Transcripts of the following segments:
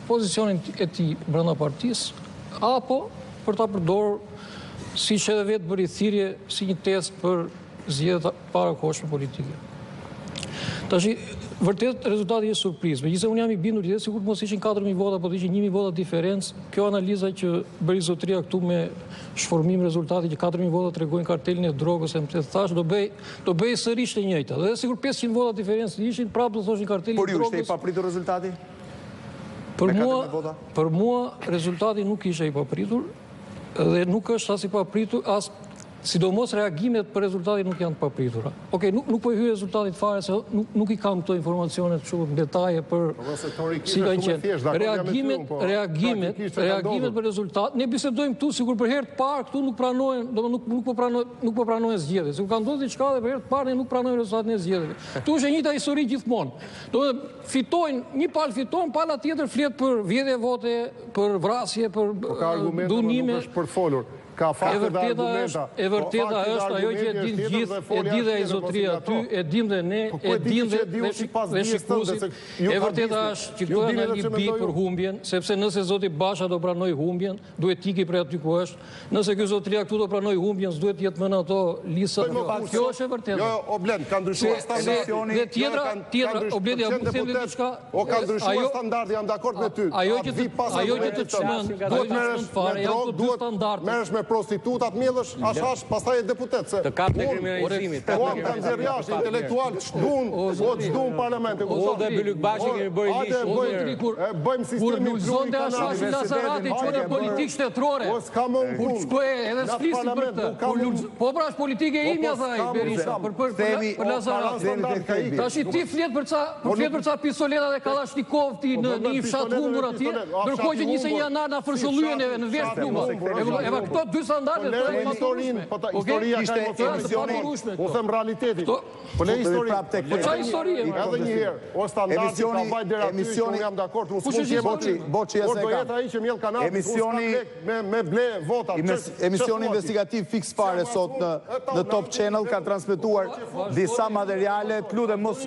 pozicionin e tij brenda partisë, apo për ta përdorur siç edhe vetë bëri thirrje si një test për zgjedhjet parakohshme politike. Tash vërtet rezultati është surprizë. Megjithëse unë jam i bindur që sigurt mos ishin 4.000 vota, po të ishin 1.000 vota diferencë. Kjo analiza që bëri zotëria këtu me shformim rezultati që 4.000 vota tregojnë kartelin e drogës, e më thash do bëj sërish të njëjta. Dhe sigurt 500 vota diferencë ishin, prapë do thoshin kartelin e drogës. Por ju ishte i papritur rezultati? Për mua rezultati nuk ishte i papritur dhe nuk është as i papritur as sidomos reagimet për rezultatin nuk janë të papritura. Okej, nuk po i hyj rezultatit fare se nuk i kam këto informacione kështu në detaje për si kanë qenë. Reagimet për rezultat, ne bisedojmë këtu sikur për herë të parë këtu nuk pranohen, domethënë nuk po pranohen zgjedhjet. Sikur ka ndodhur diçka dhe për herë të parë ne nuk pranojmë rezultatin e zgjedhjeve. Ktu është e njëjta histori gjithmonë. Domethënë fitojnë, një palë fitojnë, pala tjetër flet për vjedhje vote, për vrasje, për dunime. Ka fakte dhe argumenta. E vërteta është ajo që e din gjithë, e di dhe e zotria ty, e dim dhe ne, e dim dhe shikuesit. E vërteta është që këto janë alibi për humbjen, sepse nëse zoti Basha do pranoj humbjen, duhet tiki prej aty ku është. Nëse ky zotria këtu do pranoj humbjen, s'duhet jetë më në ato lista. Kjo është e vërteta. Jo, Oblend, ka ndryshuar standardi. Dhe tjetra, Oblend, ja ku them diçka. O ka ndryshuar standardi, jam dakord me ty. Ajo që të çmend, duhet të çmend fare, janë këto dy standarde. Prostitutat mjedhësh, ashash, pastaj e deputet. Të kap në kriminalizimit. Uam kanë zirë jashtë, intelektual, çdun parlamentin. O dhe Bylyk Bashi kemi bërë një bëjmë sistemi kur zonte ashashi Lazarati çone politikë shtetërore. Kur shkoi edhe sflisin për këtë. Po pra është politike imja thaj Berisha për Lazarati. Tash ti flet për ça pistoleta dhe Kalashnikov ti në një fshat humbur atje, ndërkohë që 21 janar na fërshëllyen në vesh pluma. Eva këto dy standarde të historinë, historia ka emocione. U them realitetin. Po le historinë. Po çfarë histori? Edhe një herë, o standardi ka vajt deri aty, unë jam dakord, unë s'mund të jem Boçi por do jetë ai që mjell kanal, me ble vota. Emisioni investigativ fix fare sot në Top Channel ka transmetuar disa materiale, lutem mos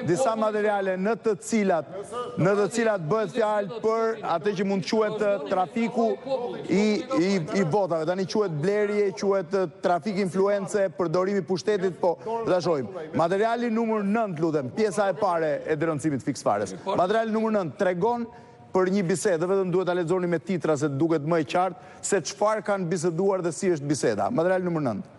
disa materiale në të cilat bëhet fjalë për atë që mund quhet trafiku i votave. Tani quhet blerje, quhet trafik influence, përdorimi i pushtetit, po ta shohim. Materiali numër 9, lutem, pjesa e parë e dërëndësimit fiks fares. Materiali numër 9 tregon për një bisedë, vetëm duhet ta lexoni me titra se duket më e qartë se çfarë kanë biseduar dhe si është biseda. Materiali numër 9.